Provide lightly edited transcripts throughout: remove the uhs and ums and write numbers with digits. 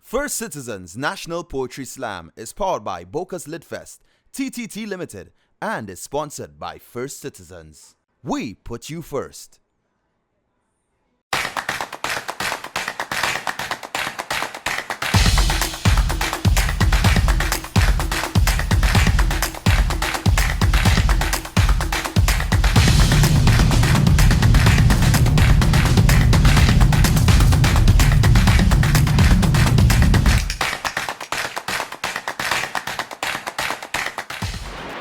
First Citizens National Poetry Slam is powered by Boca's Litfest, TTT Limited, and is sponsored by First Citizens. We put you first.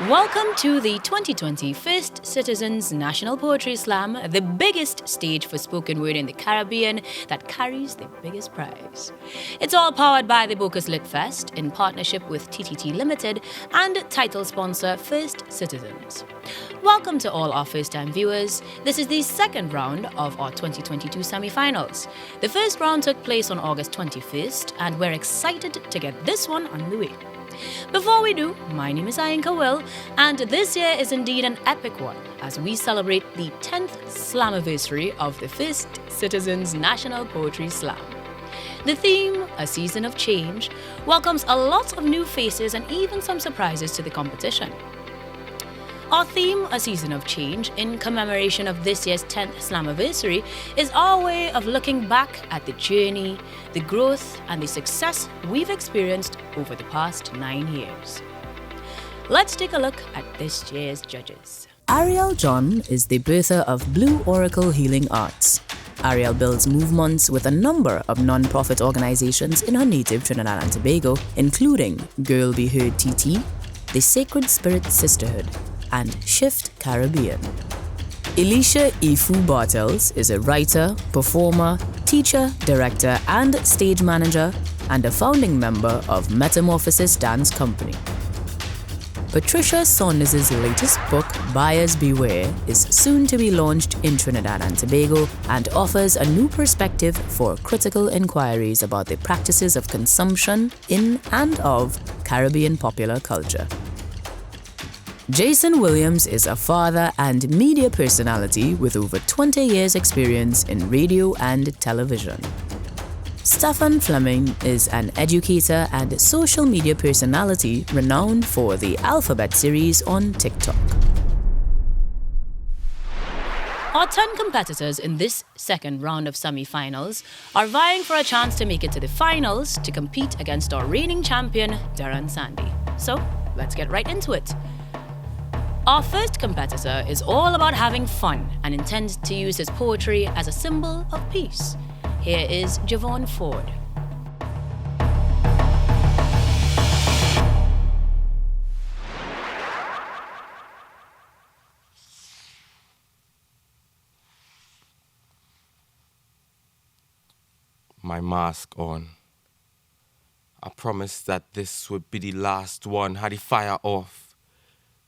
Welcome to the 2020 First Citizens National Poetry Slam, the biggest stage for spoken word in the Caribbean that carries the biggest prize. It's all powered by the Boca's Lit Fest in partnership with TTT Limited and title sponsor First Citizens. Welcome to all our first-time viewers. This is the second round of our 2022 semifinals. The first round took place on August 21st, and we're excited to get this one underway. Before we do, my name is Ayinka Will, and this year is indeed an epic one as we celebrate the 10th Slammiversary of the First Citizens National Poetry Slam. The theme, A Season of Change, welcomes a lot of new faces and even some surprises to the competition. Our theme, A Season of Change, in commemoration of this year's 10th Slammiversary, is our way of looking back at the journey, the growth, and the success we've experienced over the past 9 years. Let's take a look at this year's judges. Ariel John is the birther of Blue Oracle Healing Arts. Ariel builds movements with a number of non-profit organizations in her native Trinidad and Tobago, including Girl Be Heard TT, the Sacred Spirit Sisterhood, and Shift Caribbean. Elisha Ifu Bartels is a writer, performer, teacher, director, and stage manager, and a founding member of Metamorphosis Dance Company. Patricia Saunders' latest book, Buyers Beware, is soon to be launched in Trinidad and Tobago and offers a new perspective for critical inquiries about the practices of consumption in and of Caribbean popular culture. Jason Williams is a father and media personality with over 20 years' experience in radio and television. Stefan Fleming is an educator and social media personality renowned for the Alphabet series on TikTok. Our 10 competitors in this second round of semi-finals are vying for a chance to make it to the finals to compete against our reigning champion, Darren Sandy. So, let's get right into it. Our first competitor is all about having fun and intends to use his poetry as a symbol of peace. Here is Javon Ford. My mask on. I promised that this would be the last one. Had the fire off.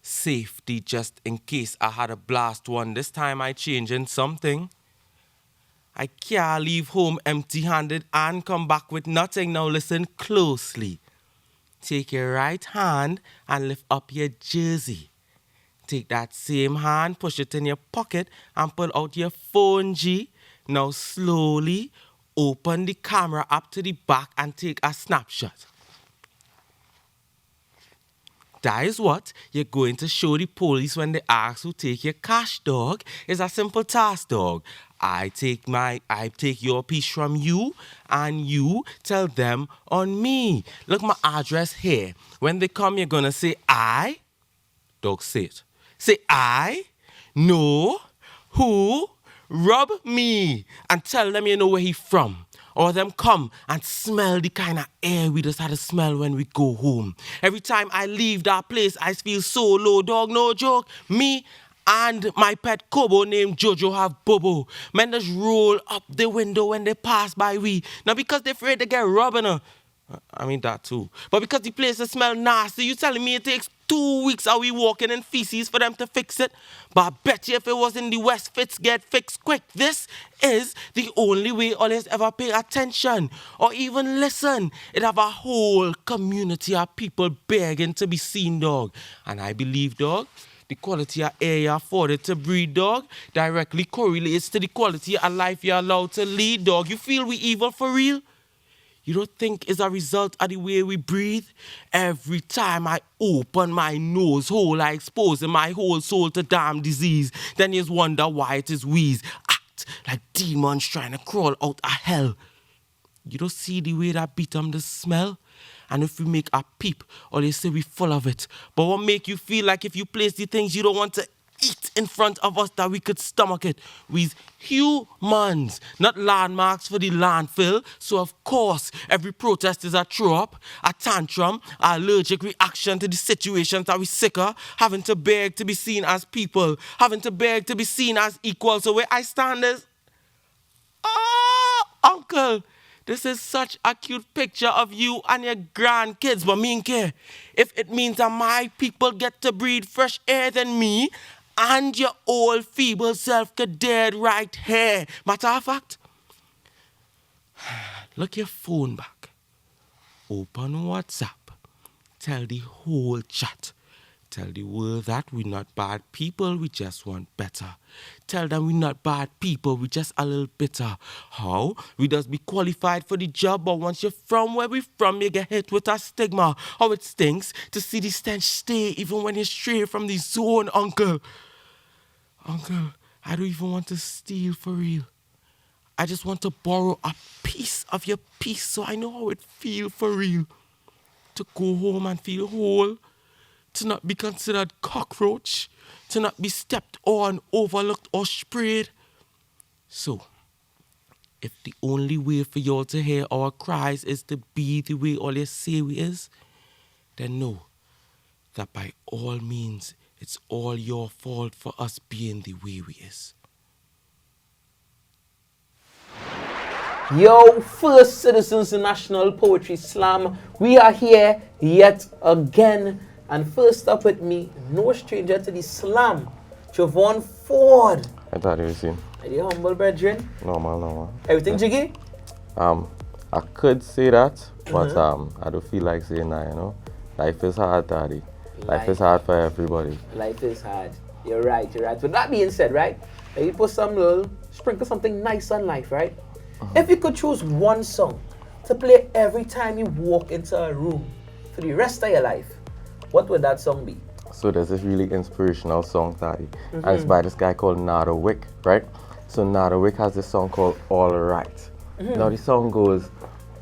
Safety just in case I had a blast one. This time I changing something. I can't leave home empty-handed and come back with nothing. Now listen closely. Take your right hand and lift up your jersey. Take that same hand, push it in your pocket and pull out your phone, G. Now slowly open the camera up to the back and take a snapshot. That is what you're going to show the police when they ask who take your cash, dog. It's a simple task, dog. I take your piece from you and you tell them on me. Look, my address here. When they come, you're going to say, I. Dog, say it. Say, I know who robbed me. And tell them you know where he from. Or them come and smell the kind of air we just had to smell when we go home. Every time I leave that place, I feel so low, dog, no joke. Me and my pet Kobo named Jojo have Bobo. Men just roll up the window when they pass by we. Not because they're afraid to get robbing. I mean that too. But because the place smell nasty, you telling me it takes 2 weeks are we walking in feces for them to fix it? But I bet you if it was in the West, fits get fixed quick. This is the only way always ever pay attention or even listen. It have a whole community of people begging to be seen, dog. And I believe, dog, the quality of air you're afforded to breathe, dog, directly correlates to the quality of life you're allowed to lead, dog. You feel we evil for real? You don't think it's a result of the way we breathe? Every time I open my nose hole, I expose my whole soul to damn disease. Then you wonder why it is wheeze. Act like demons trying to crawl out of hell. You don't see the way that beat 'em the smell? And if we make a peep, or they say we full of it. But what make you feel like if you place the things you don't want to eat in front of us that we could stomach it? We's humans, not landmarks for the landfill. So of course, every protest is a throw up, a tantrum, an allergic reaction to the situations that we sick of, having to beg to be seen as people, having to beg to be seen as equal. So where I stand is, oh, uncle, this is such a cute picture of you and your grandkids, but me ain't care. If it means that my people get to breathe fresh air than me, and your old feeble self could dead right here. Matter of fact, look your phone back. Open WhatsApp. Tell the whole chat. Tell the world that we're not bad people, we just want better. Tell them we're not bad people, we just a little bitter. How? We just be qualified for the job, but once you're from where we from, you get hit with a stigma. How it stinks to see the stench stay even when you're straight from the zone, uncle. Uncle, I don't even want to steal for real. I just want to borrow a piece of your peace so I know how it feel for real. To go home and feel whole. To not be considered cockroach, to not be stepped on, overlooked or sprayed. So, if the only way for y'all to hear our cries is to be the way all you say we is, then know that by all means, it's all your fault for us being the way we is. Yo, First Citizens National Poetry Slam. We are here yet again. And first up with me, no stranger to the slam, Javon Ford. I thought you were seen. Are you humble, brethren? Normal. Everything jiggy? I could say that, but I don't feel like saying that, you know. Life is hard, Daddy. Life is hard for everybody. Life is hard. You're right. With that being said, right, you put sprinkle something nice on life, right? If you could choose one song to play every time you walk into a room for the rest of your life, what would that song be? So there's this really inspirational song, Daddy, and it's by this guy called Nada Wick, right? So Nada Wick has this song called All Right. Now the song goes,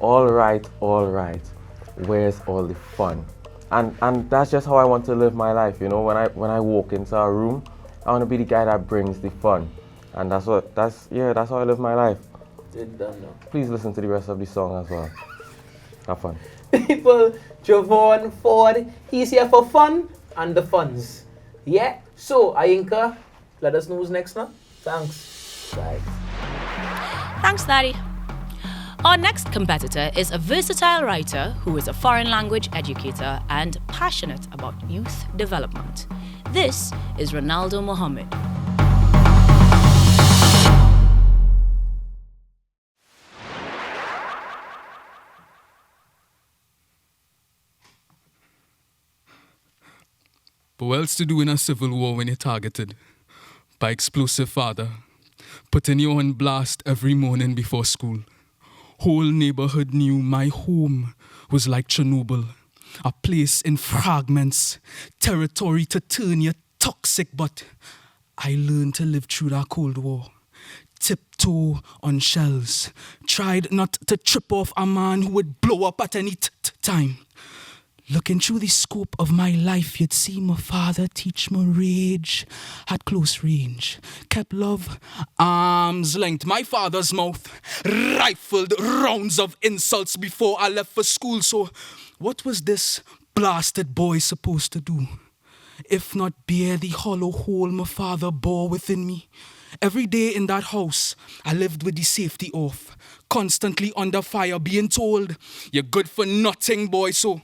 all right, where's all the fun? And that's just how I want to live my life, you know. When I walk into a room, I want to be the guy that brings the fun, and that's how I live my life. Please listen to the rest of the song as well. Have fun. People, Javon Ford, he's here for fun and the funds. Yeah? So, Ayinka, let us know who's next now. Thanks. Bye. Thanks, Daddy. Our next competitor is a versatile writer who is a foreign language educator and passionate about youth development. This is Ronaldo Mohammed. But what else to do in a civil war when you're targeted by explosive father, putting you on blast every morning before school? Whole neighborhood knew my home was like Chernobyl, a place in fragments, territory to turn you toxic, but I learned to live through that Cold War. Tiptoe on shells, tried not to trip off a man who would blow up at any time. Looking through the scope of my life, you'd see my father teach me rage, had close range, kept love arm's length. My father's mouth rifled rounds of insults before I left for school. So what was this blasted boy supposed to do? If not bear the hollow hole my father bore within me? Every day in that house, I lived with the safety off, constantly under fire, being told, you're good for nothing, boy. So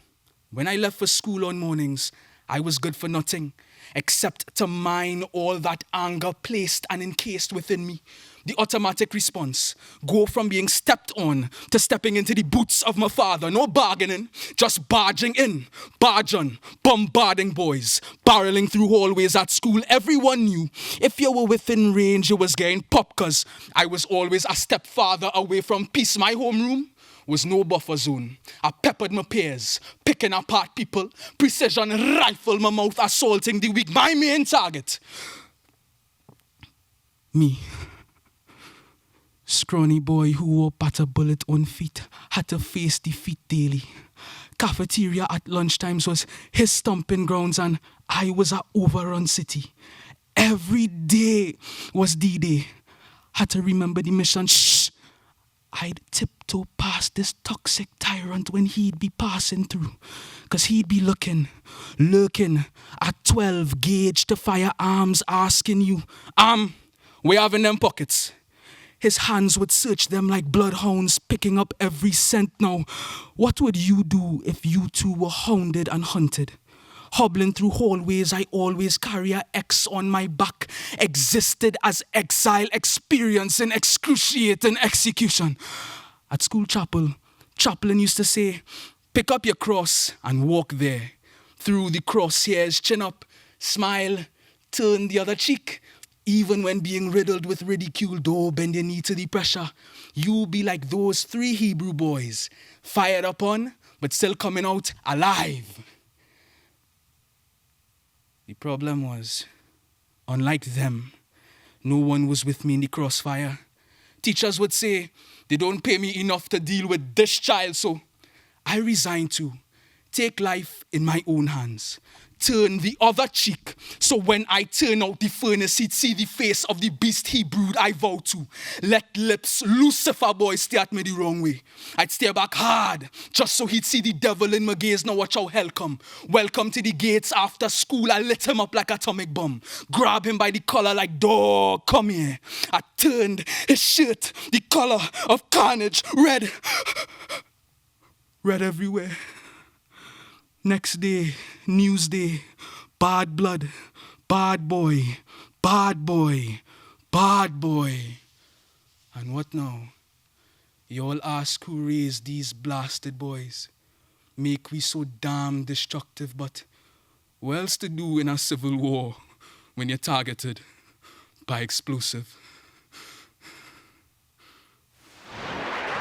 when I left for school on mornings, I was good for nothing, except to mine all that anger placed and encased within me. The automatic response, go from being stepped on to stepping into the boots of my father. No bargaining, just barging in, barge on, bombarding boys, barreling through hallways at school. Everyone knew if you were within range, you was getting popped, cause I was always a stepfather away from peace. My homeroom was no buffer zone. I peppered my peers, picking apart people, precision rifle my mouth, assaulting the weak, my main target. Me. Scrawny boy who wore patter bullet on feet, had to face defeat daily. Cafeteria at lunchtimes was his stomping grounds and I was a overrun city. Every day was D-Day. Had to remember the mission. Shh! I'd tiptoe past this toxic tyrant when he'd be passing through. Cause he'd be looking at 12 gauge to firearms asking you, we have in them pockets. His hands would search them like bloodhounds, picking up every cent. Now, what would you do if you too were hounded and hunted? Hobbling through hallways, I always carry a X on my back. Existed as exile, experiencing excruciating execution. At school chapel, chaplain used to say, pick up your cross and walk there. Through the crosshairs, chin up, smile, turn the other cheek. Even when being riddled with ridicule, though, bend your knee to the pressure. You'll be like those 3 Hebrew boys, fired upon, but still coming out alive. The problem was, unlike them, no one was with me in the crossfire. Teachers would say, they don't pay me enough to deal with this child, so I resigned to take life in my own hands. Turn the other cheek, so when I turn out the furnace, he'd see the face of the beast he brewed, I vow to. Let lips, Lucifer boy, stare at me the wrong way. I'd stare back hard, just so he'd see the devil in my gaze. Now watch how hell come. Welcome to the gates after school, I lit him up like atomic bomb. Grab him by the collar like, dog, come here. I turned his shirt, the color of carnage, red. Red everywhere. Next day, Newsday, bad blood, bad boy, bad boy, bad boy. And what now? You all ask who raised these blasted boys. Make we so damn destructive, but what else to do in a civil war when you're targeted by explosive?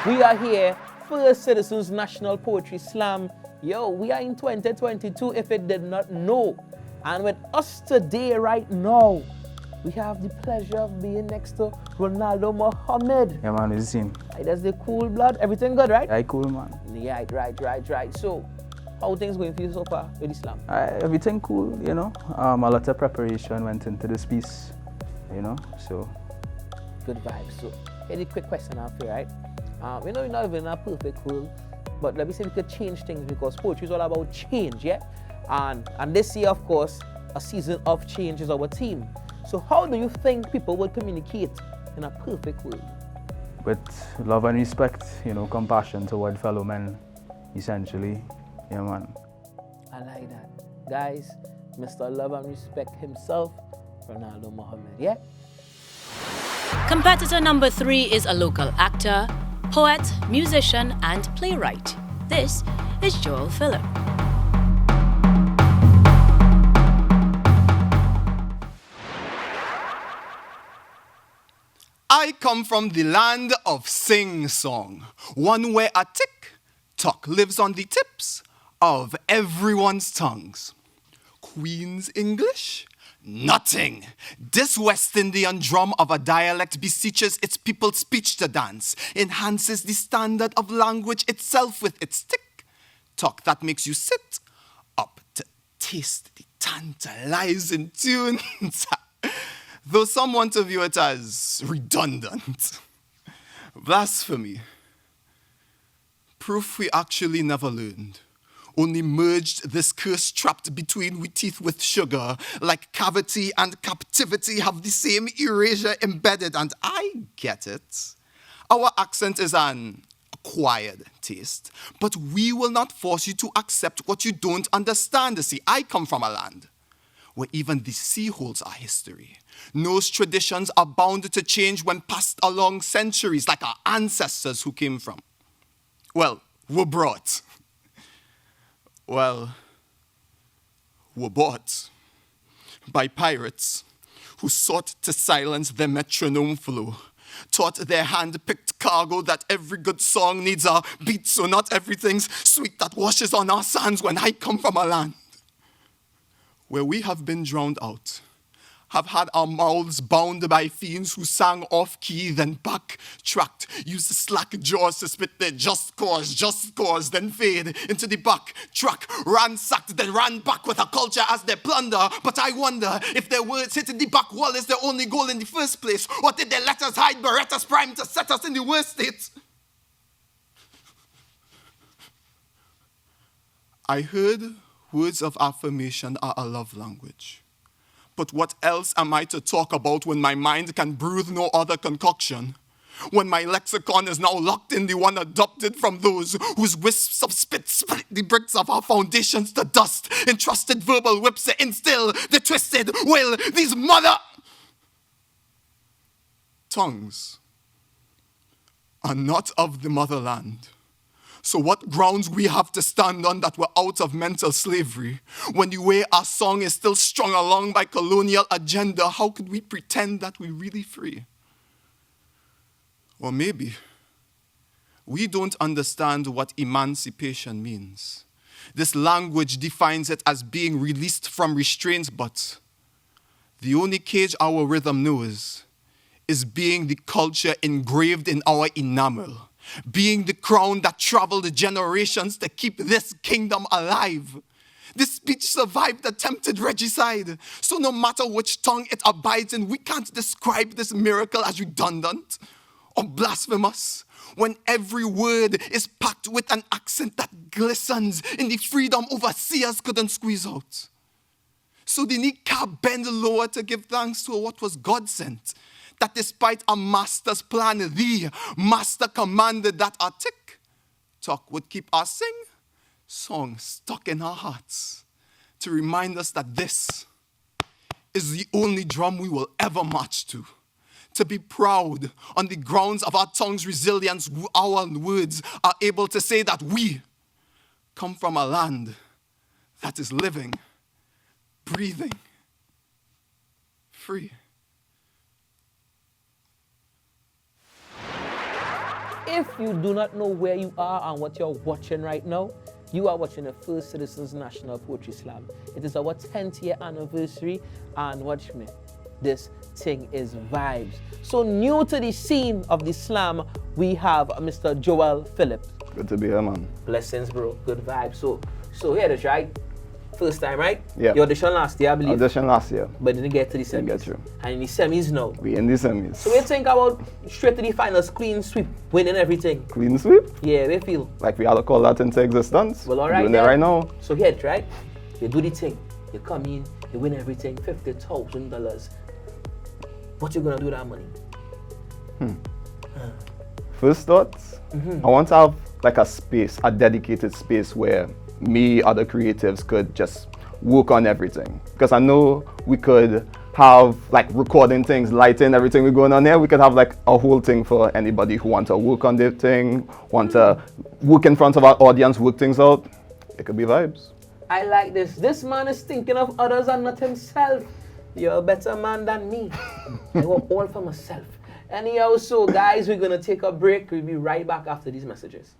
We are here, First Citizens National Poetry Slam. Yo, we are in 2022 if it did not know. And with us today, right now, we have the pleasure of being next to Ronaldo Mohammed. Yeah, man, it's the same. Hey, that's the cool blood. Everything good, right? Yeah, cool, man. Yeah, right. So, how things going for you so far with Islam? Everything cool, you know. A lot of preparation went into this piece, you know, so. Good vibes. So, any quick question after, right? We know we're not even in a perfect world, but let me say we could change things because poetry is all about change, yeah? And this year, of course, a season of change is our theme. So how do you think people will communicate in a perfect world? With love and respect, you know, compassion toward fellow men, essentially. Yeah, man. I like that. Guys, Mr. Love and Respect himself, Ronaldo Mohammed, yeah? Competitor number 3 is a local actor, poet, musician, and playwright. This is Joel Phillip. I come from the land of sing-song, one where a tick-tock lives on the tips of everyone's tongues. Queen's English? Nothing. This West Indian drum of a dialect beseeches its people's speech to dance, enhances the standard of language itself with its tick-tock that makes you sit up to taste the tantalizing tunes. Though some want to view it as redundant. Blasphemy. Proof we actually never learned. Only merged this curse trapped between we teeth with sugar, like cavity and captivity have the same erasure embedded, and I get it. Our accent is an acquired taste, but we will not force you to accept what you don't understand. See, I come from a land where even the sea holds our history. Those traditions are bound to change when passed along centuries, like our ancestors who came from, were brought. Were bought by pirates who sought to silence the metronome flow. Taught their hand-picked cargo that every good song needs a beat, so not everything's sweet that washes on our sands when I come from a land where we have been drowned out, have had our mouths bound by fiends who sang off-key, then backtracked, used the slack jaws to spit their just cause, then fade into the back track, ransacked, then ran back with a culture as their plunder. But I wonder if their words hitting the back wall is their only goal in the first place, or did they let us hide Beretta's prime to set us in the worst state? I heard words of affirmation are a love language. But what else am I to talk about when my mind can breathe no other concoction? When my lexicon is now locked in the one adopted from those whose wisps of spit split the bricks of our foundations to dust, entrusted verbal whips to instill the twisted will, these mother tongues are not of the motherland. So what grounds we have to stand on that we're out of mental slavery? When the way our song is still strung along by colonial agenda, how could we pretend that we're really free? Or maybe we don't understand what emancipation means. This language defines it as being released from restraints, but the only cage our rhythm knows is being the culture engraved in our enamel, being the crown that traveled generations to keep this kingdom alive. This speech survived attempted regicide. So no matter which tongue it abides in, we can't describe this miracle as redundant or blasphemous when every word is packed with an accent that glistens in the freedom overseers couldn't squeeze out. So the kneecap bend lower to give thanks to what was God sent. That despite a master's plan, the master commanded that our tick-tock would keep our song stuck in our hearts to remind us that this is the only drum we will ever march to be proud on the grounds of our tongue's resilience. Our words are able to say that we come from a land that is living, breathing, free. If you do not know where you are and what you're watching right now, you are watching the First Citizens National Poetry Slam. It is our 10th year anniversary, and watch me, this thing is vibes. So new to the scene of the slam, we have Mr. Joel Phillips. Good to be here, man. Blessings, bro. Good vibes. So here it is, right? First time, right? Yeah. You auditioned last year, I believe. Audition last year. But didn't get to the semis. Didn't get through. And in the semis now. We in the semis. So we think about straight to the finals, clean sweep, winning everything. Clean sweep? Yeah, we feel. Like we had to call that into existence. Well, all right. Doing it right now. So here it, right? You do the thing. You come in, you win everything, $50,000. What you gonna do with that money? First thoughts, I want to have like a space, a dedicated space where me, other creatives could just work on everything. Because I know we could have like recording things, lighting, everything we're going on here. We could have like a whole thing for anybody who want to work on their thing, want to work in front of our audience, work things out. It could be vibes. I like this. This man is thinking of others and not himself. You're a better man than me. I work all for myself. Anyhow, so guys, we're gonna take a break. We'll be right back after these messages.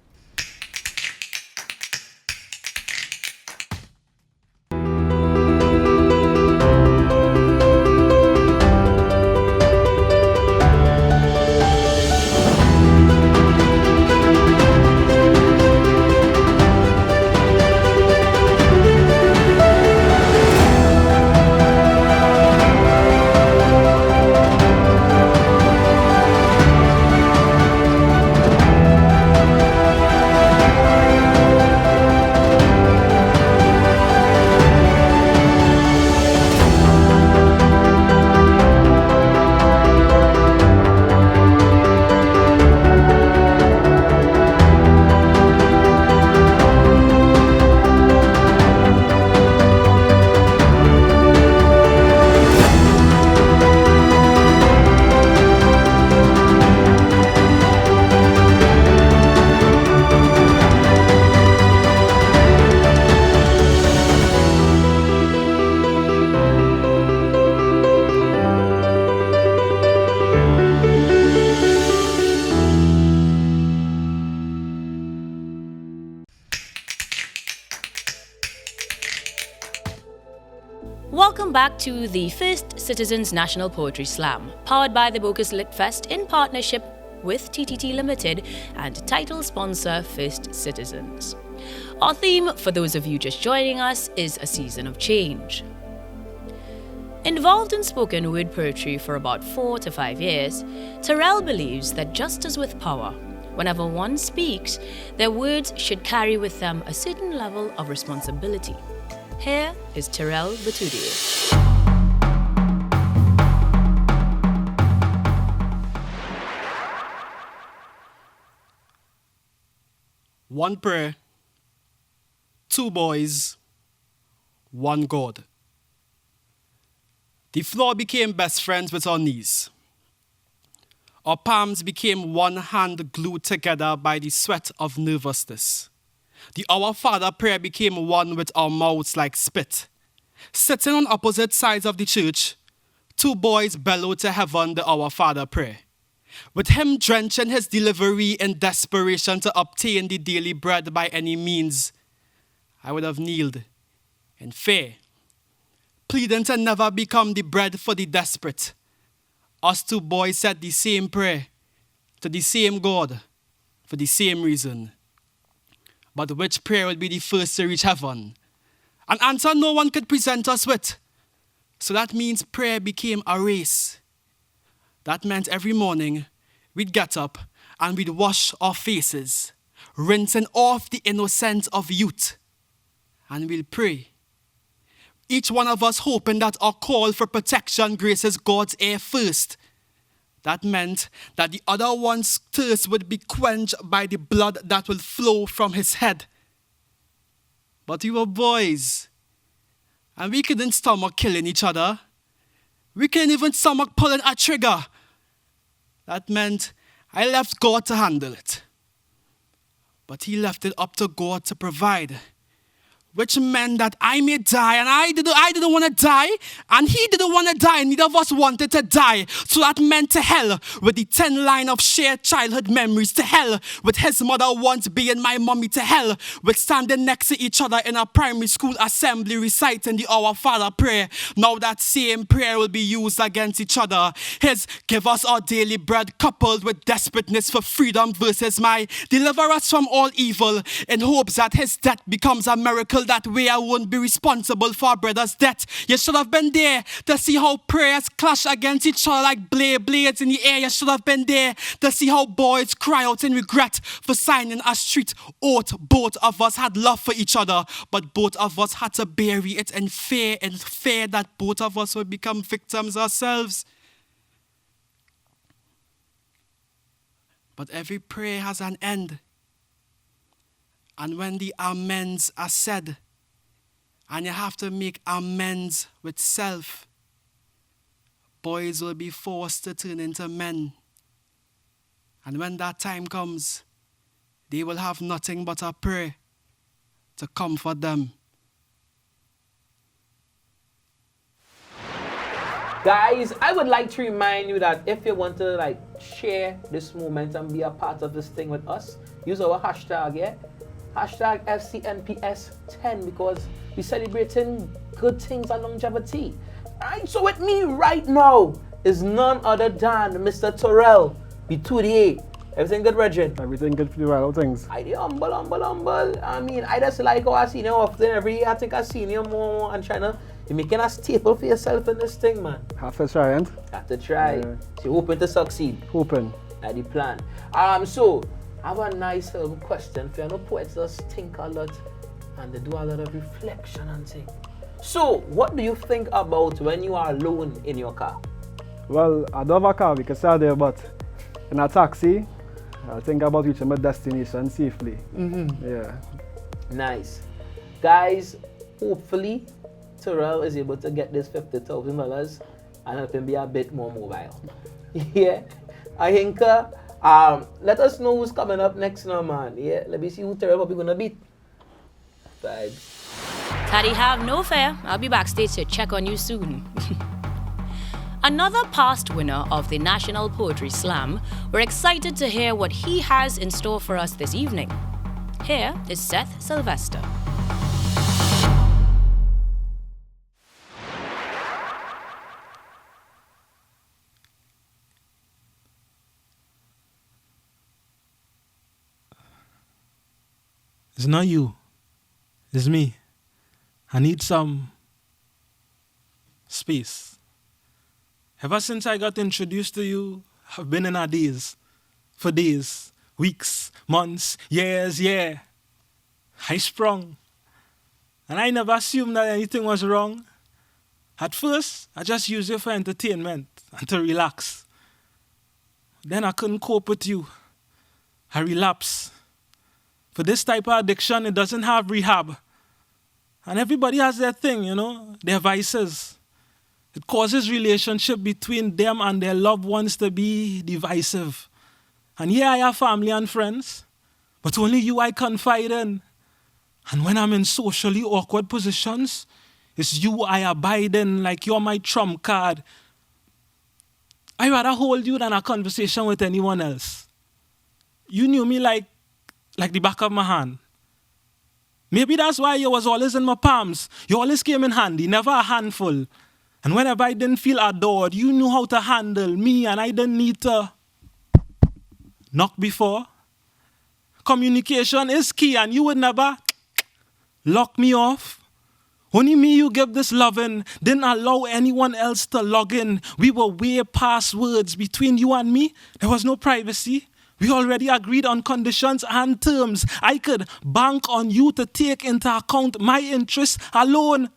Welcome back to the First Citizens National Poetry Slam, powered by the Bocas Lit Fest in partnership with TTT Limited and title sponsor First Citizens. Our theme, for those of you just joining us, is a season of change. Involved in spoken word poetry for about 4 to 5 years, Terrell believes that just as with power, whenever one speaks, their words should carry with them a certain level of responsibility. Here is Terrell Batudier. One prayer, 2 boys, 1 God. The floor became best friends with our knees. Our palms became one hand glued together by the sweat of nervousness. The Our Father prayer became one with our mouths like spit. Sitting on opposite sides of the church, 2 boys bellowed to heaven the Our Father prayer. With him drenching his delivery in desperation to obtain the daily bread by any means, I would have kneeled in fear, pleading to never become the bread for the desperate. Us 2 boys said the same prayer to the same God for the same reason. But which prayer would be the first to reach heaven? An answer no one could present us with. So that means prayer became a race. That meant every morning we'd get up and we'd wash our faces, rinsing off the innocence of youth, and we'll pray. Each one of us hoping that our call for protection graces God's ear first. That meant that the other one's thirst would be quenched by the blood that will flow from his head. But we were boys, and we couldn't stomach killing each other. We couldn't even stomach pulling a trigger. That meant I left God to handle it. But he left it up to God to provide, which meant that I may die, and I didn't want to die, and he didn't want to die, and neither of us wanted to die. So that meant to hell with the 10 line of shared childhood memories, to hell with his mother once being my mommy, to hell with standing next to each other in a primary school assembly reciting the Our Father prayer. Now that same prayer will be used against each other. His give us our daily bread coupled with desperateness for freedom versus my deliver us from all evil, in hopes that his death becomes a miracle. That way I won't be responsible for our brother's death. You should have been there to see how prayers clash against each other like blades in the air. You should have been there to see how boys cry out in regret for signing a street oath. Both of us had love for each other, but both of us had to bury it in fear that both of us would become victims ourselves. But every prayer has an end. And when the amens are said, and you have to make amends with self, boys will be forced to turn into men. And when that time comes, they will have nothing but a prayer to comfort them. Guys, I would like to remind you that if you want to share this moment and be a part of this thing with us, use our hashtag, yeah? Hashtag FCNPS10, because we're celebrating good things and longevity. Alright, so with me right now is none other than Mr. Terrell Batudier. Everything good, Regin? Everything good for you, all things. I do humble. I mean, I just like how I see you often. Every year I think I see you more and trying to, you're making a staple for yourself in this thing, man. Have to try, and Have to try. Yeah. So you're hoping to succeed. hoping. That's the plan. So I have a nice question for you. I know poets just think a lot and they do a lot of reflection and things. So, what do you think about when you are alone in your car? Well, I don't have a car because I'm there, but in a taxi, I'll think about reaching my destination safely. Yeah. Nice. Guys, hopefully Terrell is able to get this $50,000 and help him be a bit more mobile. Yeah. I think let us know who's coming up next now, man. Yeah, let me see who Terrell probably gonna beat. Vibes. Taddy, have no fear. I'll be backstage to check on you soon. Another past winner of the National Poetry Slam, we're excited to hear what he has in store for us this evening. Here is Seth Sylvester. It's not you. It's me. I need some space. Ever since I got introduced to you, I've been in a daze. For days, weeks, months, years, yeah. I sprung. And I never assumed that anything was wrong. At first, I just used it for entertainment and to relax. Then I couldn't cope with you. I relapsed. For this type of addiction, it doesn't have rehab. And everybody has their thing, you know, their vices. It causes relationship between them and their loved ones to be divisive. And yeah, I have family and friends, but only you I confide in. And when I'm in socially awkward positions, it's you I abide in like you're my trump card. I'd rather hold you than a conversation with anyone else. You knew me like the back of my hand. Maybe that's why you was always in my palms. You always came in handy, never a handful. And whenever I didn't feel adored, you knew how to handle me and I didn't need to knock before. Communication is key and you would never lock me off. Only me you give this loving, didn't allow anyone else to log in. We were way past words. Between you and me, there was no privacy. We already agreed on conditions and terms. I could bank on you to take into account my interests alone.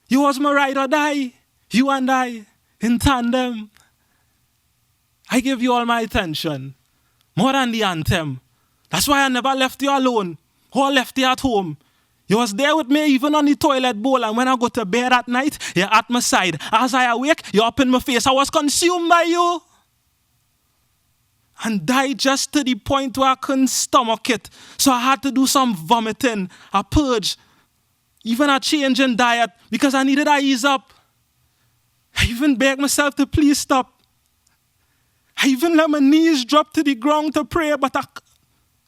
You was my ride or die. You and I, in tandem. I give you all my attention, more than the anthem. That's why I never left you alone or left you at home. You was there with me even on the toilet bowl, and when I go to bed at night, you're at my side. As I awake, you're up in my face. I was consumed by you. And died just to the point where I couldn't stomach it. So I had to do some vomiting, a purge, even a change in diet, because I needed to ease up. I even begged myself to please stop. I even let my knees drop to the ground to pray, but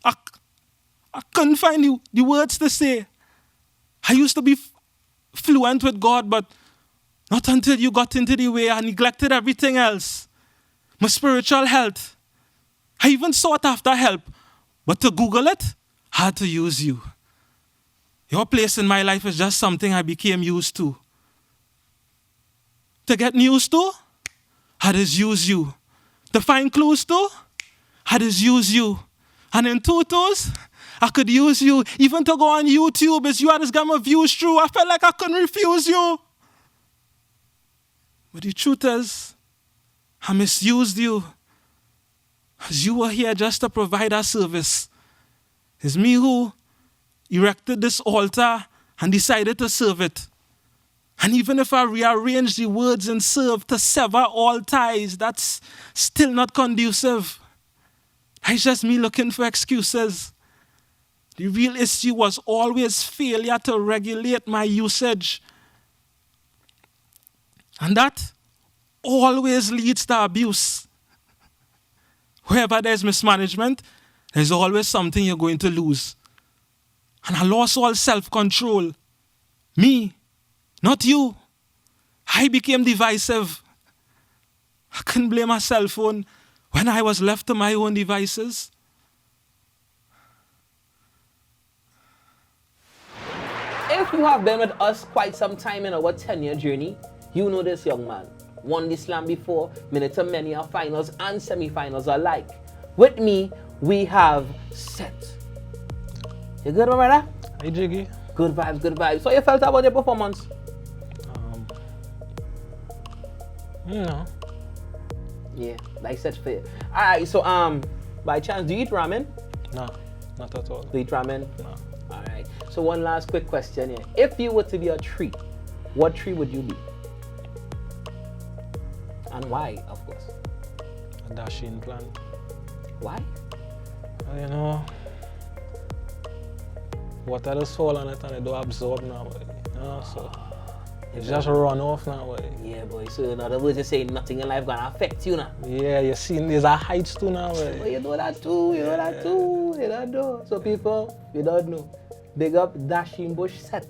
I couldn't find the words to say. I used to be fluent with God, but not until you got into the way. I neglected everything else. My spiritual health. I even sought after help, but to Google it, I had to use you. Your place in my life is just something I became used to. To get news to, I just use you. To find clues to, I just use you. And in tutos, I could use you. Even to go on YouTube, as you had just got my views through, I felt like I couldn't refuse you. But the truth is, I misused you. As you were here just to provide a service. It's me who erected this altar and decided to serve it. And even if I rearrange the words in serve to sever all ties, that's still not conducive. It's just me looking for excuses. The real issue was always failure to regulate my usage. And that always leads to abuse. Wherever there's mismanagement, there's always something you're going to lose. And I lost all self-control. Me, not you. I became divisive. I couldn't blame my cell phone when I was left to my own devices. If you have been with us quite some time in our 10-year journey, you know this young man. Won the slam before, minute to many are finals and semifinals alike. With me, we have Seth. You good, my brother? Hey, Jiggy. Good vibes, good vibes. So you felt about your performance? No. Yeah, like Seth for you. Alright, so by chance, do you eat ramen? No, not at all. Do you eat ramen? No. Alright. So one last quick question here. If you were to be a tree, what tree would you be? And why, of course? A dashing plant. Why? You know, water does fall on it and it don't absorb now. You know, so it just run off now. Yeah, boy. So in other words, you're saying nothing in life gonna affect you now. Yeah, you see, there's a heights too now. Well, you know that too. You know that too. You don't know. So people, you don't know. Big up Dashing Bush Set.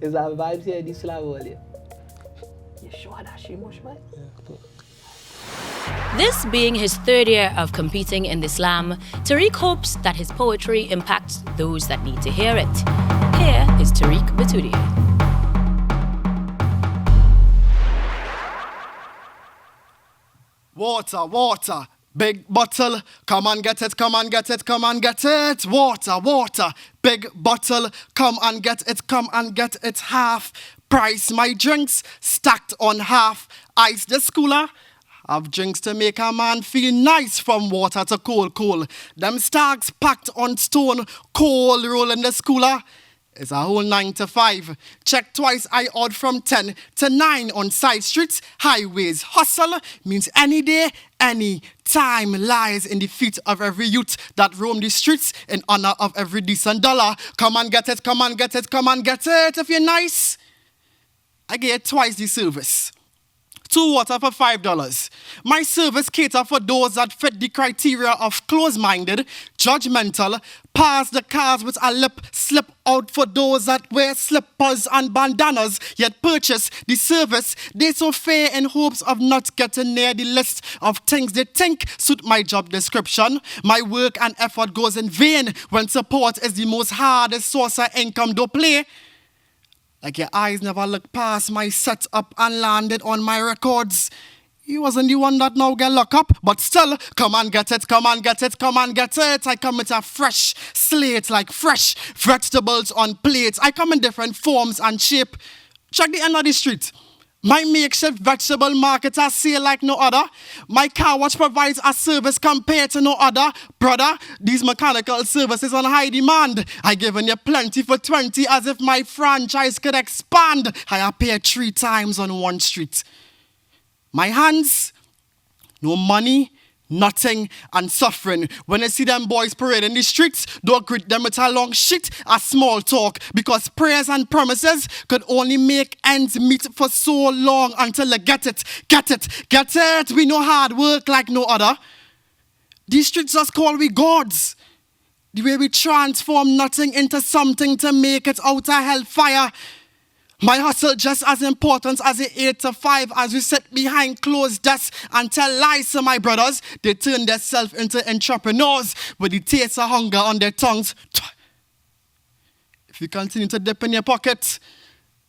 Is our vibes here in this level? You sure Dashing Bush, man? Yeah, This being his third year of competing in the slam, Tariq hopes that his poetry impacts those that need to hear it. Here is Tariq Batudia. Water, water, big bottle, come and get it, come and get it, come and get it. Water, water, big bottle, come and get it, come and get it. Half price, my drinks stacked on half. Ice this cooler. Have drinks to make a man feel nice from water to cold. Them stags packed on stone, cold rolling the cooler. It's a whole 9 to 5. Check twice, I odd from 10 to 9 on side streets, highways. Hustle means any day, any time lies in the feet of every youth that roam the streets in honor of every decent dollar. Come and get it, come and get it, come and get it. If you're nice, I get twice the service. 2 water for $5. My service cater for those that fit the criteria of close-minded, judgmental, pass the cars with a lip, slip out for those that wear slippers and bandanas, yet purchase the service. They so fair in hopes of not getting near the list of things they think suit my job description. My work and effort goes in vain when support is the most hardest source of income to play. Like your eyes never looked past my setup and landed on my records. He wasn't the one that now get locked up, but still, come and get it, come and get it, come and get it. I come with a fresh slate, like fresh vegetables on plates. I come in different forms and shape. Check the end of the street. My makeshift vegetable market I sale like no other. My car wash provides a service compared to no other. Brother, these mechanical services on high demand. I given you plenty for 20 as if my franchise could expand. I appear 3 times on one street. My hands, no money, nothing, and suffering. When I see them boys parade in the streets, don't greet them with a long shit, a small talk, because prayers and promises could only make ends meet for so long until they get it, get it, get it. We know hard work like no other. These streets just call we gods. The way we transform nothing into something to make it out of hellfire. My hustle just as important as the 8 to 5 as we sit behind closed desks and tell lies to my brothers. They turn themselves into entrepreneurs with the taste of hunger on their tongues. If you continue to dip in your pocket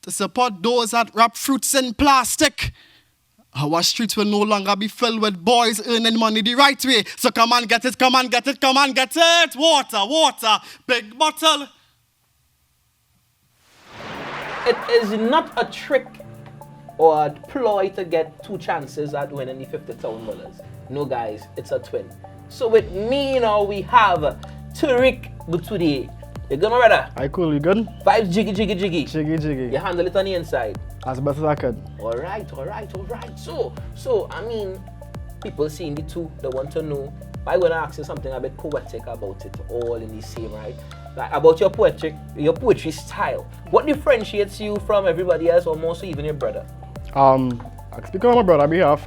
to support those that wrap fruits in plastic, our streets will no longer be filled with boys earning money the right way. So come on, get it, come on, get it, come on, get it. Water, water, big bottle. It is not a trick or a ploy to get 2 chances at winning the $50,000. No, guys, it's a twin. So with me now, we have Tariq Batudia. You good, my brother? I cool, you good? Vibes jiggy, jiggy, jiggy. Jiggy, jiggy. You handle it on the inside. As best as I could. All right. So, I mean, people seeing the two, they want to know. I'm going to ask you something a bit poetic about it, all in the same, right? Like about your poetry style. What differentiates you from everybody else, or more so even your brother? Speaking on my brother behalf,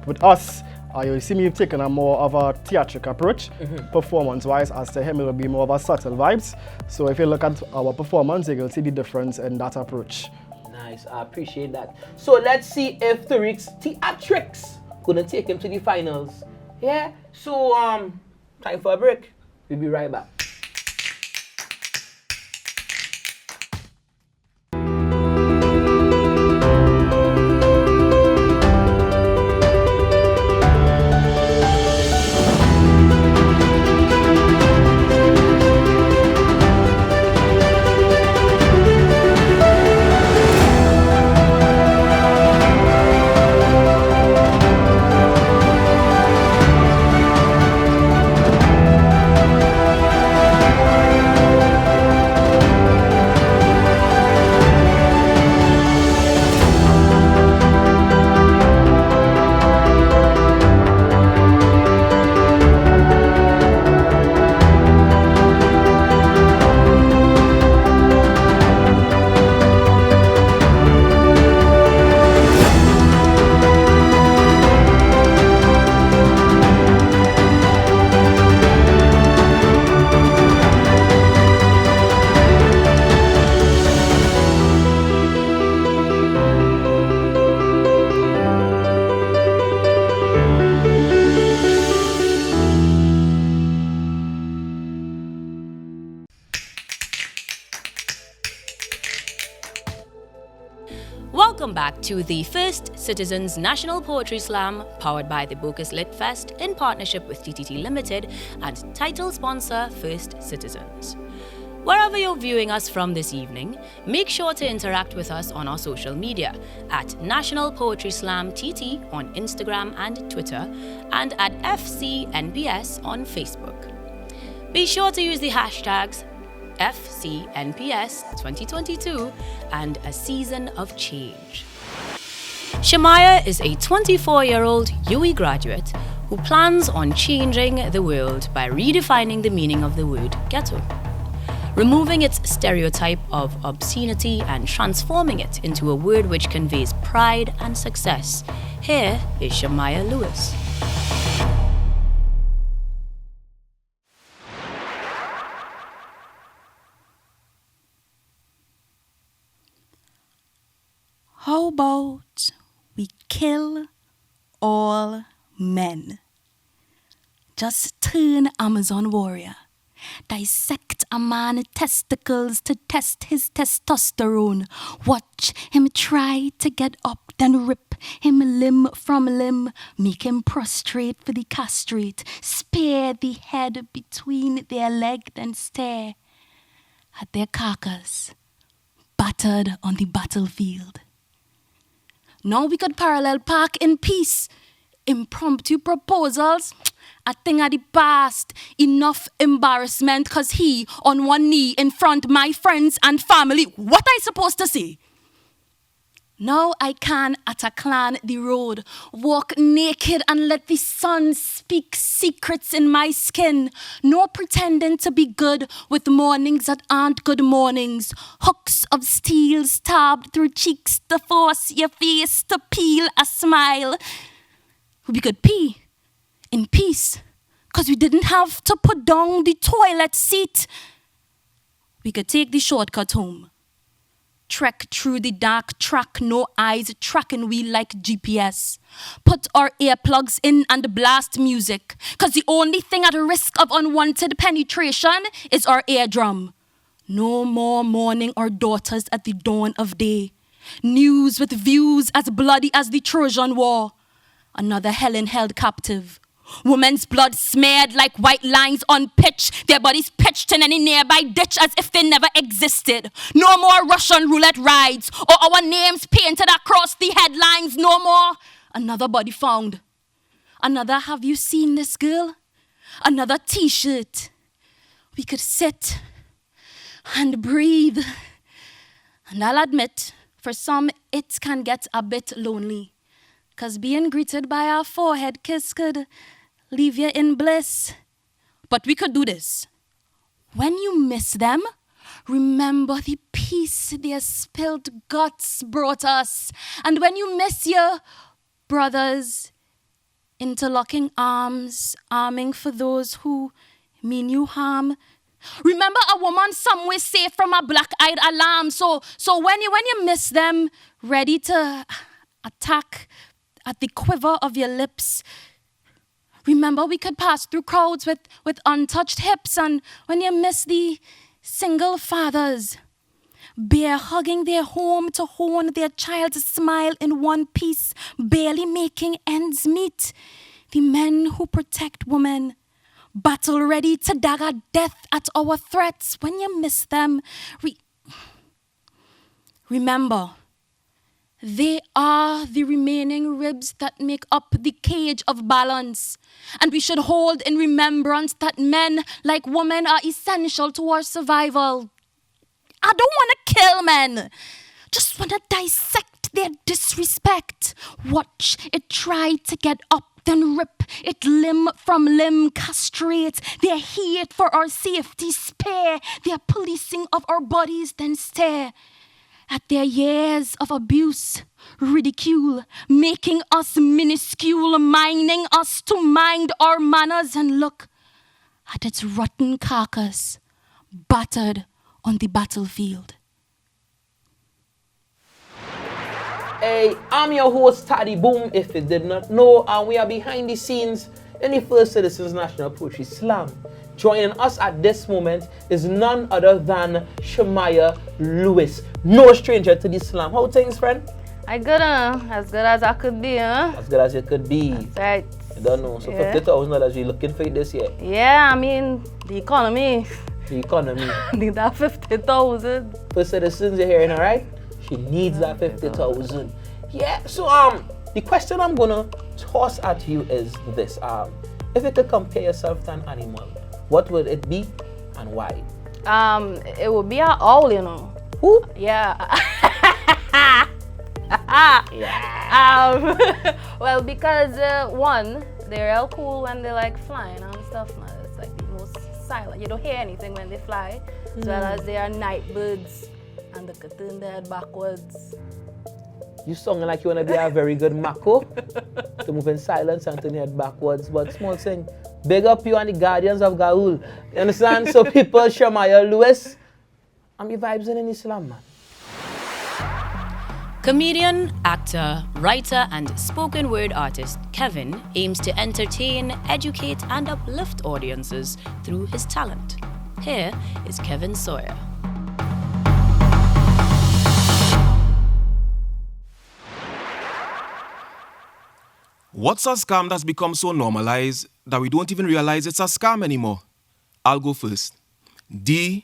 with us, you see me taking a more of a theatric approach, performance-wise, as to him it will be more of a subtle vibes. So if you look at our performance, you will see the difference in that approach. Nice, I appreciate that. So let's see if Tariq's theatrics gonna take him to the finals. Yeah, so time for a break. We'll be right back. Welcome back to the First Citizens National Poetry Slam, powered by the Bocas Lit Fest in partnership with TTT Limited and title sponsor First Citizens. Wherever you're viewing us from this evening, make sure to interact with us on our social media at National Poetry Slam TT on Instagram and Twitter and at FCNPS on Facebook. Be sure to use the hashtags FCNPS 2022 and a season of change. Shamaya is a 24-year-old UE graduate who plans on changing the world by redefining the meaning of the word ghetto, removing its stereotype of obscenity and transforming it into a word which conveys pride and success. Here is Shamaya Lewis. How about we kill all men? Just turn Amazon warrior. Dissect a man's testicles to test his testosterone. Watch him try to get up, then rip him limb from limb. Make him prostrate for the castrate. Spear the head between their leg, then stare at their carcass, battered on the battlefield. Now we could parallel park in peace. Impromptu proposals, a thing of the past. Enough embarrassment, cause he on one knee in front my friends and family. What I supposed to say? Now I can at a clan the road, walk naked and let the sun speak secrets in my skin. No pretending to be good with mornings that aren't good mornings. Hooks of steel stabbed through cheeks to force your face to peel a smile. We could pee in peace, cause we didn't have to put down the toilet seat. We could take the shortcut home. Trek through the dark track, no eyes tracking we like GPS. Put our earplugs in and blast music, cause the only thing at risk of unwanted penetration is our eardrum. No more mourning our daughters at the dawn of day. News with views as bloody as the Trojan War. Another Helen held captive. Women's blood smeared like white lines on pitch, their bodies pitched in any nearby ditch as if they never existed. No more Russian roulette rides or our names painted across the headlines. No more. Another body found. Another have you seen this girl? Another t-shirt. We could sit and breathe. And I'll admit, for some it can get a bit lonely. Cause being greeted by our forehead kiss could leave you in bliss. But we could do this. When you miss them, remember the peace their spilled guts brought us. And when you miss your brothers, interlocking arms, arming for those who mean you harm. Remember a woman somewhere safe from a black-eyed alarm. So when you miss them, ready to attack at the quiver of your lips. Remember we could pass through crowds with untouched hips, and when you miss the single fathers, bear hugging their home to hone their child's smile in one piece, barely making ends meet. The men who protect women, battle ready to dagger death at our threats. When you miss them, remember, they are the remaining ribs that make up the cage of balance. And we should hold in remembrance that men, like women, are essential to our survival. I don't want to kill men. Just want to dissect their disrespect. Watch it try to get up, then rip it limb from limb, castrate their hate for our safety, spare their policing of our bodies, then stare at their years of abuse, ridicule, making us minuscule, mining us to mind our manners, and look at its rotten carcass, battered on the battlefield. Hey, I'm your host, Taddy Boom, if you did not know, and we are behind the scenes in the First Citizens National Poetry Slam. Joining us at this moment is none other than Shamaya Lewis, no stranger to the slam. How things, friend? I good, as good as I could be, huh? As good as it could be. That's right. I don't know. So Yeah. $50,000 you looking for it this year? Yeah, I mean, the economy. The economy. Need that 50,000. For citizens, you're hearing, all right? She needs that 50,000. Yeah. So the question I'm gonna toss at you is this: if you could compare yourself to an animal, what would it be, and why? It would be an owl, you know. Who? Yeah. Well, because one, they're real cool when they like flying and stuff, man. It's like the most silent. You don't hear anything when they fly, as well as they are night birds and they could turn their head backwards. You sound like you wanna be a very good mako to move in silence and turn your head backwards. But small thing, big up you and the guardians of Gaul. You understand? So people, Shamaya Lewis, I'm your vibes in Islam, man. Comedian, actor, writer, and spoken word artist Kevin aims to entertain, educate, and uplift audiences through his talent. Here is Kevin Sawyer. What's a scam that's become so normalized that we don't even realize it's a scam anymore? I'll go first. DSEA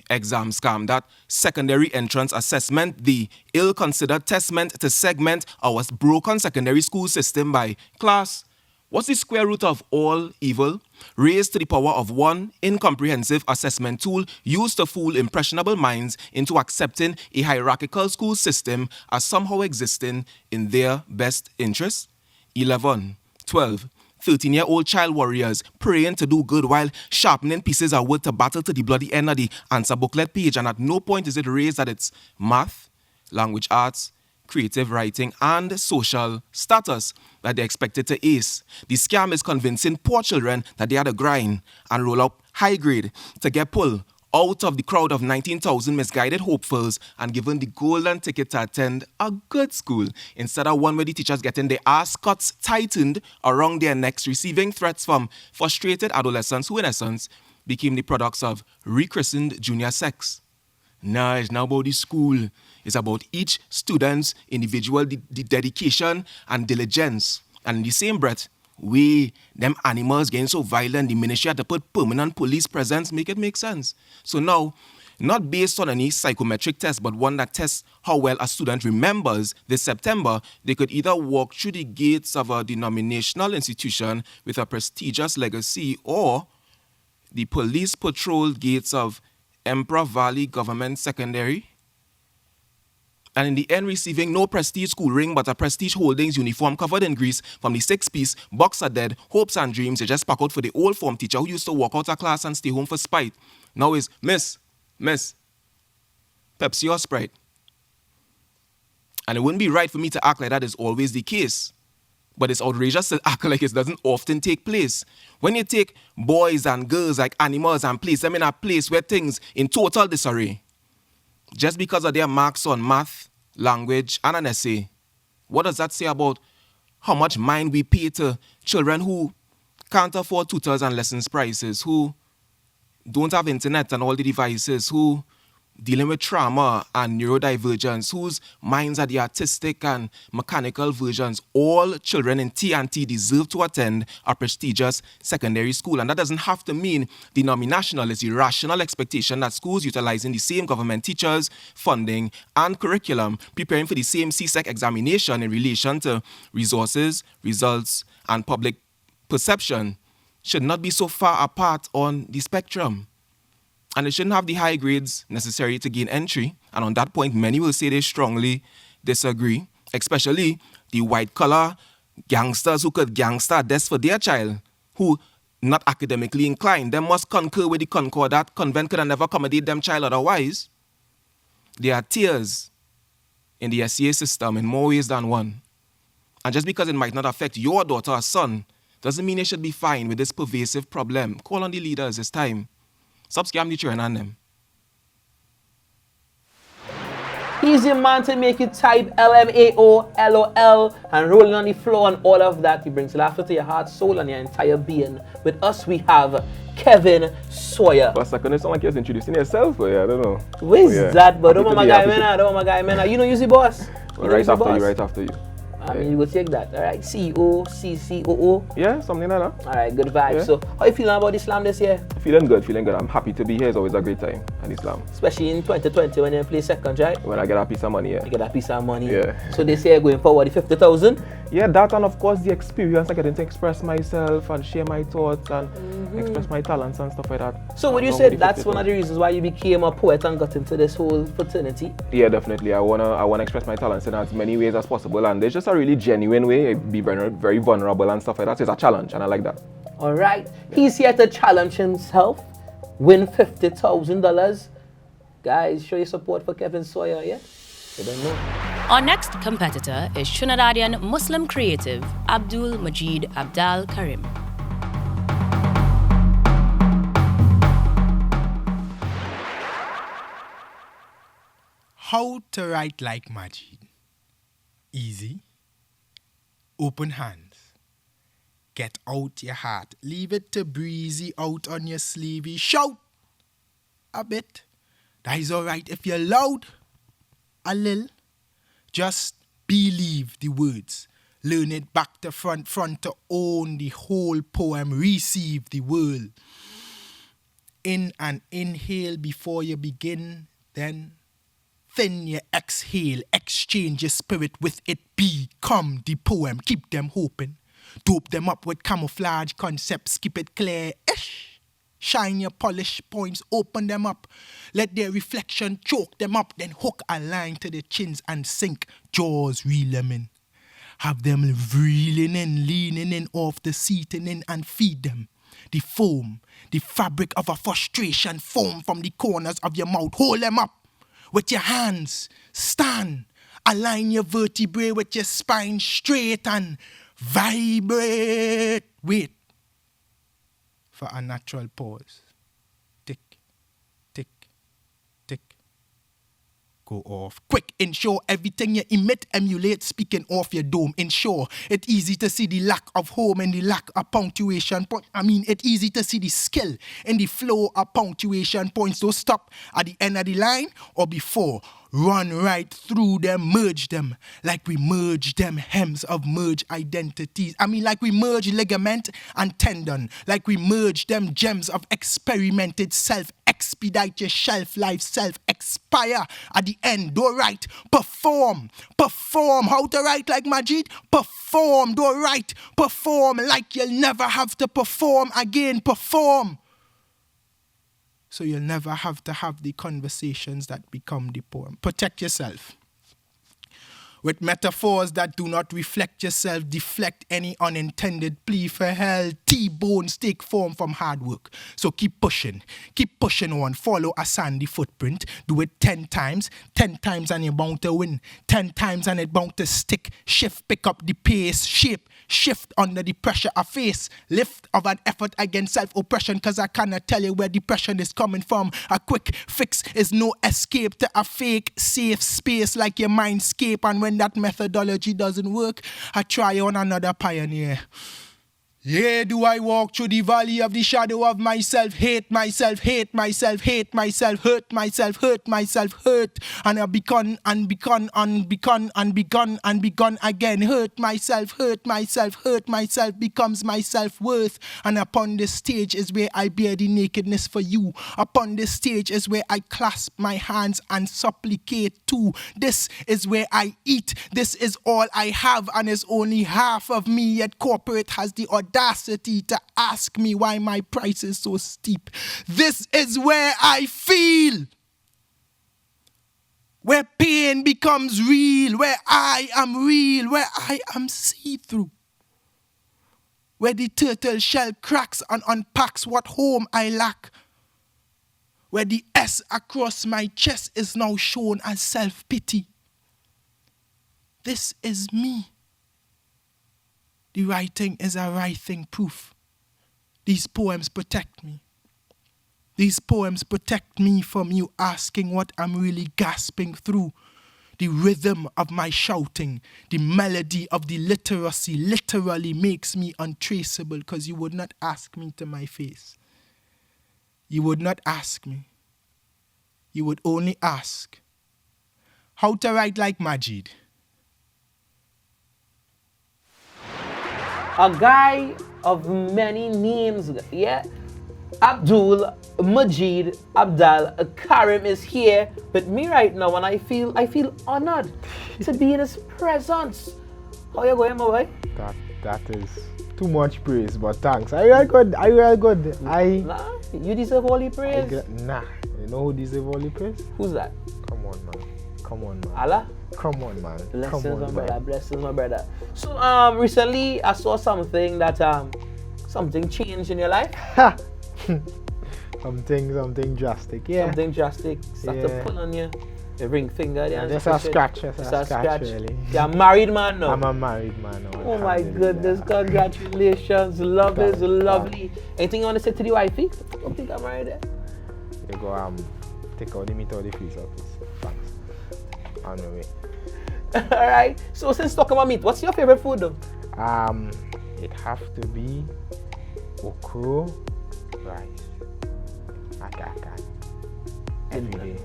exam scam, that secondary entrance assessment, the ill-considered testament to segment our broken secondary school system by class. What's the square root of all evil? Raised to the power of one incomprehensive assessment tool used to fool impressionable minds into accepting a hierarchical school system as somehow existing in their best interest? 11, 12, 13-year-old child warriors praying to do good while sharpening pieces of wood to battle to the bloody end of the answer booklet page, and at no point is it raised that it's math, language arts, creative writing, and social status that they're expected to ace. The scam is convincing poor children that they had to grind and roll up high grade to get pulled out of the crowd of 19,000 misguided hopefuls and given the golden ticket to attend a good school instead of one where the teachers getting their ascots tightened around their necks, receiving threats from frustrated adolescents who in essence became the products of rechristened junior sex. Nah, it's not about the school. It's about each student's individual dedication and diligence. And in the same breath, them animals getting so violent, the ministry had to put permanent police presence, make it make sense. So now, not based on any psychometric test, but one that tests how well a student remembers, this September, they could either walk through the gates of a denominational institution with a prestigious legacy, or the police patrol gates of Emperor Valley Government Secondary, and in the end receiving no prestige school ring but a prestige holdings uniform covered in grease from the 6-piece Boxer Dead Hopes and Dreams they just pack out for the old form teacher who used to walk out of class and stay home for spite. Now is Miss, Pepsi or Sprite. And it wouldn't be right for me to act like that is always the case. But it's outrageous to act like it doesn't often take place. When you take boys and girls like animals and place them in a place where things in total disarray, just because of their marks on math, language, and an essay, what does that say about how much mind we pay to children who can't afford tutors and lessons prices, who don't have internet and all the devices, who dealing with trauma and neurodivergence, whose minds are the artistic and mechanical versions? All children in T&T deserve to attend a prestigious secondary school. And that doesn't have to mean denominational. It's the rational expectation that schools utilizing the same government teachers, funding, and curriculum, preparing for the same CSEC examination in relation to resources, results, and public perception should not be so far apart on the spectrum. And it shouldn't have the high grades necessary to gain entry. And on that point, many will say they strongly disagree, especially the white-collar gangsters who could gangster death for their child, who not academically inclined. They must concur with the Concordat Convent could never accommodate them child otherwise. There are tears in the SCA system in more ways than one. And just because it might not affect your daughter or son, doesn't mean they should be fine with this pervasive problem. Call on the leaders, it's time. Stop scam the children on them. He's your man to make you type LMAO, LOL, and rolling on the floor and all of that. He brings laughter to your heart, soul, and your entire being. With us, we have Kevin Sawyer. For a second, it sounded like you was introducing yourself, but yeah, I don't know. Where's But yeah, that? But happy don't to my be- guy, happy to- man. Don't my guy, man. You know, you see, boss. Well, right after you. I mean, you go take that. All right, CEO, CCOO. Yeah, something like that. All right, good vibes. Yeah. So, how you feeling about Islam this year? Feeling good. I'm happy to be here. It's always a great time at Islam. Especially in 2020 when you play second, right? When I get a piece of money, yeah. You get a piece of money. Yeah. So they say going forward, the 50,000. Yeah, that and of course the experience, I getting to express myself and share my thoughts and express my talents and stuff like that. So would you Along say with the that's one of the reasons why you became a poet and got into this whole fraternity? Yeah, definitely. I wanna express my talents in as many ways as possible, and there's just a really genuine way. Be very vulnerable and stuff like that. So it's a challenge, and I like that. All right. He's here to challenge himself, win $50,000. Guys, show your support for Kevin Sawyer, yeah? You don't know. Our next competitor is Trinidadian Muslim creative Abdul Majid Abdal Karim. How to write like Majid? Easy. Open hands. Get out your heart. Leave it to breezy out on your sleevey. Shout a bit. That is alright if you're loud. A little. Just believe the words. Learn it back to front to own the whole poem. Receive the world. In and inhale before you begin. Then thin your exhale. Exchange your spirit with it. Become the poem. Keep them hoping. Dope them up with camouflage concepts. Keep it clear-ish. Shine your polished points, open them up. Let their reflection choke them up. Then hook a line to the chins and sink. Jaws reel them in. Have them reeling in, leaning in off the seating in and feed them. The foam, the fabric of a frustration, foam from the corners of your mouth. Hold them up with your hands. Stand. Align your vertebrae with your spine straight and vibrate. Wait for a natural pause. Tick, tick, tick. Go off. Quick, ensure everything you emit, emulate, speaking off your dome. Ensure it's easy to see the lack of home and the lack of punctuation point. It's easy to see the skill and the flow of punctuation points. Don't stop at the end of the line or before. Run right through them, merge them like we merge them hems of merge identities. Like we merge ligament and tendon, like we merge them gems of experimented self. Expedite your shelf life, self expire at the end. Do right, perform. How to write like Majid? Perform. Do right, perform like you'll never have to perform again. Perform. So you'll never have to have the conversations that become the poem. Protect yourself. With metaphors that do not reflect yourself, deflect any unintended plea for help. T-bones take form from hard work. So keep pushing on. Follow a sandy footprint. Do it 10 times and you're bound to win. 10 times and it's bound to stick. Shift, pick up the pace. Shape, shift under the pressure I face. Lift of an effort against self-oppression, cause I cannot tell you where depression is coming from. A quick fix is no escape to a fake safe space like your mindscape. And when that methodology doesn't work, I try on another pioneer. Yeah, do I walk through the valley of the shadow of myself, hate myself, hurt myself, and I begun again, hurt myself becomes my self-worth, and upon this stage is where I bear the nakedness for you. Upon this stage is where I clasp my hands and supplicate too. This is where I eat. This is all I have, and is only half of me, yet corporate has the audacity to ask me why my price is so steep. This is where I feel, where pain becomes real, where I am see-through, where the turtle shell cracks and unpacks what home I lack, where the S across my chest is now shown as self-pity. This is me. The writing is a writing proof. These poems protect me. These poems protect me from you asking what I'm really gasping through. The rhythm of my shouting, the melody of the literacy literally makes me untraceable, because you would not ask me to my face. you would not ask me. You would only ask how to write like Majid. A guy of many names, yeah? Abdul, Majid, Abdal, Karim is here with me right now, and I feel honored to be in his presence. How you going, my boy? That is too much praise, but thanks. I real good. Nah, you deserve all the praise. You know who deserve all the praise? Who's that? Come on, man. Allah? Come on, man. Blessings, my brother. Blessings, my brother. So, recently I saw something that something changed in your life. Something drastic, yeah. Something drastic. Start to pull on your ring finger. Yeah, just a scratch. Just a scratch, really. You're a married man now. I'm a married man now. Oh my goodness! Congratulations. Love is lovely. Anything you want to say to the wifey? I don't think I'm married yet. You go take out the meat out of the freezer, please. Thanks. On the way. All right. So since talking about meat, what's your favorite food though? It have to be okra rice. I can't. Every day.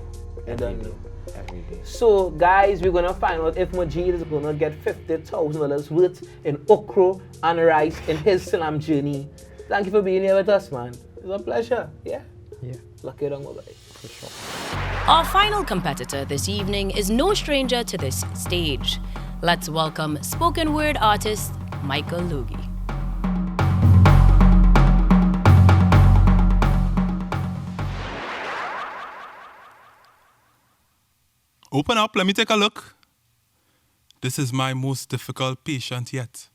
So guys, we're gonna find out if Majid is gonna get $50,000 worth in okra and rice in his Salam journey. Thank you for being here with us, man. It's a pleasure. Yeah. Lucky down, my buddy. For sure. Our final competitor this evening is no stranger to this stage. Let's welcome spoken word artist Michael Logie. Open up, let me take a look. This is my most difficult patient yet.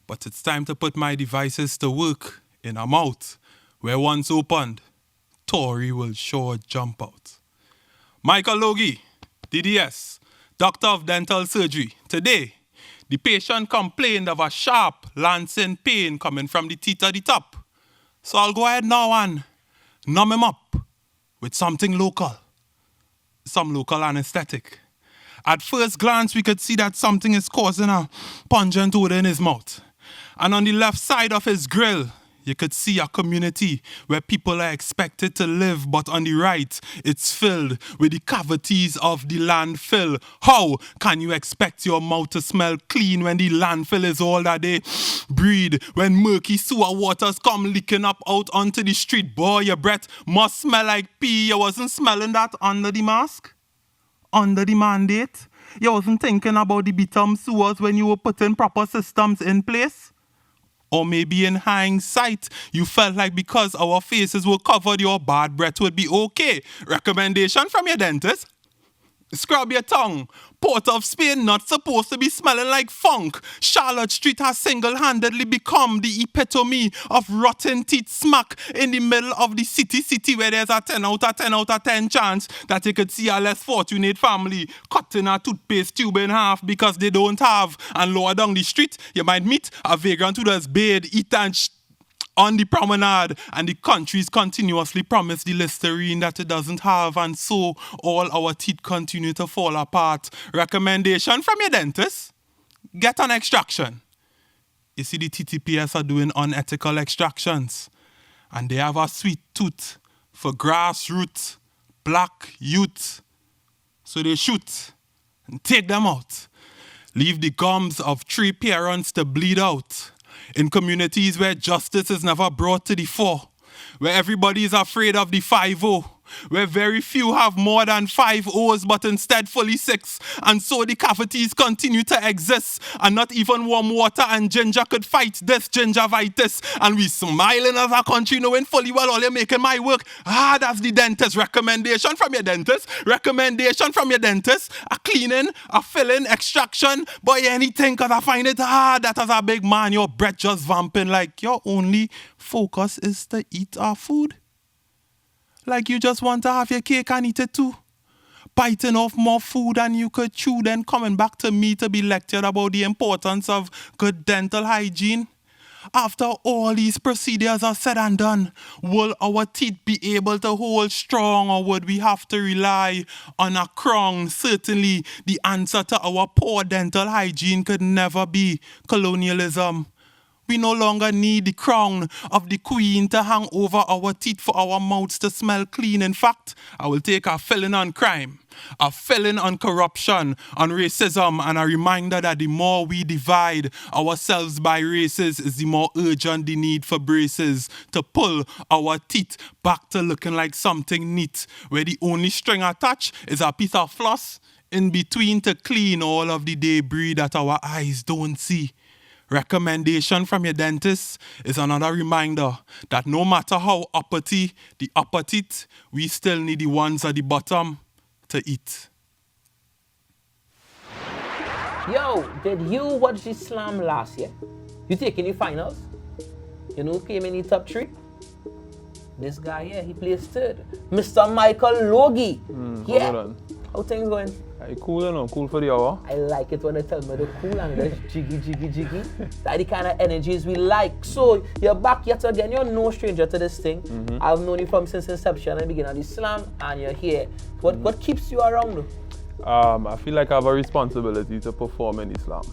But it's time to put my devices to work in a mouth where once opened, Tory will sure jump out. Michael Logie, DDS, Doctor of Dental Surgery. Today, the patient complained of a sharp lancing pain coming from the teeth at the top. So I'll go ahead now and numb him up with something local. Some local anesthetic. At first glance, we could see that something is causing a pungent odor in his mouth. And on the left side of his grill, you could see a community where people are expected to live, but on the right, it's filled with the cavities of the landfill. How can you expect your mouth to smell clean when the landfill is all that they breathe? When murky sewer waters come leaking up out onto the street, boy, your breath must smell like pee. You wasn't smelling that under the mask? Under the mandate? You wasn't thinking about the bottom sewers when you were putting proper systems in place? Or maybe in hindsight, you felt like because our faces were covered, your bad breath would be okay. Recommendation from your dentist? Scrub your tongue. Port of Spain not supposed to be smelling like funk. Charlotte Street has single-handedly become the epitome of rotten teeth smack in the middle of the city where there's a 10 out of 10 chance that you could see a less fortunate family cutting a toothpaste tube in half because they don't have. And lower down the street, you might meet a vagrant who does bathe, eat and on the promenade, and the countries continuously promise the Listerine that it doesn't have, and so all our teeth continue to fall apart. Recommendation from your dentist? Get an extraction. You see, the TTPS are doing unethical extractions, and they have a sweet tooth for grassroots black youth. So they shoot and take them out. Leave the gums of 3 parents to bleed out. In communities where justice is never brought to the fore, where everybody is afraid of the 5-0, where very few have more than 5 O's but instead fully 6, and so the cavities continue to exist, and not even warm water and ginger could fight this gingivitis, and we smiling as a country knowing fully well all you're making my work. That's the dentist. Recommendation from your dentist. Recommendation from your dentist. A cleaning, a filling, extraction, boy, anything, cause I find it hard that as a big man your breath just vamping like your only focus is to eat our food. Like you just want to have your cake and eat it too. Biting off more food than you could chew, then coming back to me to be lectured about the importance of good dental hygiene. After all these procedures are said and done, will our teeth be able to hold strong, or would we have to rely on a crown? Certainly, the answer to our poor dental hygiene could never be colonialism. We no longer need the crown of the queen to hang over our teeth for our mouths to smell clean. In fact, I will take a felon on crime, a felon on corruption, on racism, and a reminder that the more we divide ourselves by races is the more urgent the need for braces to pull our teeth back to looking like something neat, where the only string attached is a piece of floss in between to clean all of the debris that our eyes don't see. Recommendation from your dentist is another reminder that no matter how uppity the upper teeth, we still need the ones at the bottom to eat. Yo, did you watch the slam last year? You taking the finals? You know who came in the top 3? This guy here, he placed 3rd. Mr. Michael Logie. Yeah. Hold on. How things going? Cool, you know, cool for the hour. I like it when they tell me the cool and the jiggy. That's the kind of energies we like. So, you're back yet again. You're no stranger to this thing. I've known you from since inception and beginning of the slam, and you're here. What keeps you around though? I feel like I have a responsibility to perform in Islam.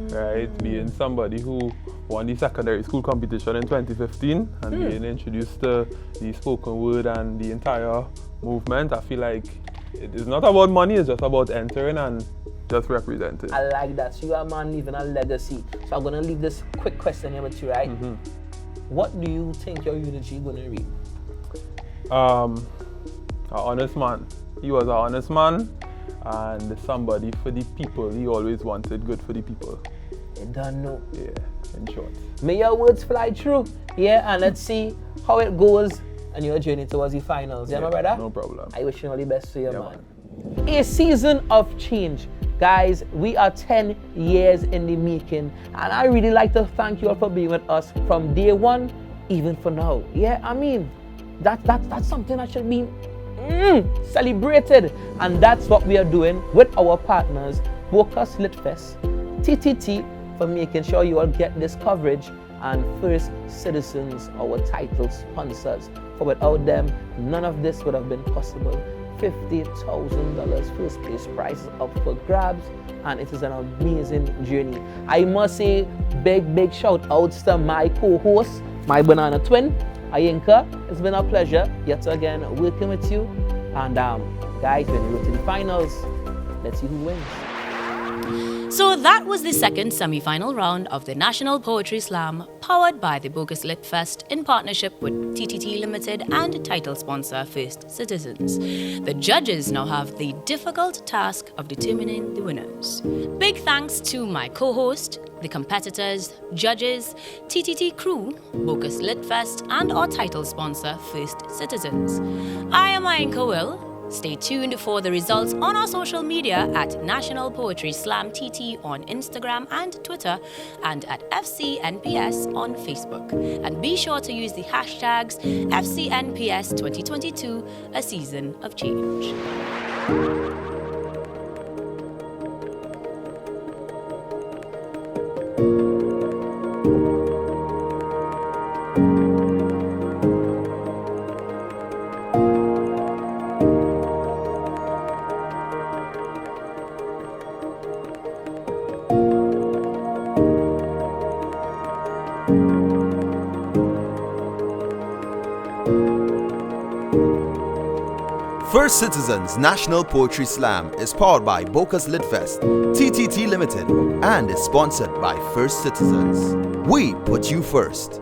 Right? Being somebody who won the secondary school competition in 2015 and being introduced to the spoken word and the entire movement, I feel like it is not about money, it's just about entering and just representing. I like that. So you are a man leaving a legacy. So I'm going to leave this quick question here with you, right? What do you think your eulogy going to read? An honest man. He was an honest man and somebody for the people. He always wanted good for the people. You don't know. Yeah, in short. May your words fly true. Yeah, and let's see how it goes and your journey towards the finals. Yeah, my brother? No problem. I wish you all the best for you, man. A season of change. Guys, we are 10 years in the making, and I really like to thank you all for being with us from day one, even for now. Yeah, I mean, that's something that should be celebrated, and that's what we are doing with our partners, Focus Lit Fest, TTT, for making sure you all get this coverage, and First Citizens, our title sponsors. For without them, none of this would have been possible. $50,000 first place prize up for grabs, and it is an amazing journey. I must say big shout outs to my co-host, my banana twin, Ayinka. It's been a pleasure yet again working with you. And guys, when we go to the finals, let's see who wins. So that was the second semi-final round of the National Poetry Slam, powered by the Bogus Lit Fest in partnership with TTT Limited and title sponsor First Citizens. The judges now have the difficult task of determining the winners. Big thanks to my co-host, the competitors, judges, TTT crew, Bogus Lit Fest, and our title sponsor First Citizens. I am Ayinka Will. Stay tuned for the results on our social media at National Poetry Slam TT on Instagram and Twitter, and at FCNPS on Facebook. And be sure to use the hashtags FCNPS 2022, a season of change. First Citizens National Poetry Slam is powered by Boca's Litfest, TTT Limited, and is sponsored by First Citizens. We put you first.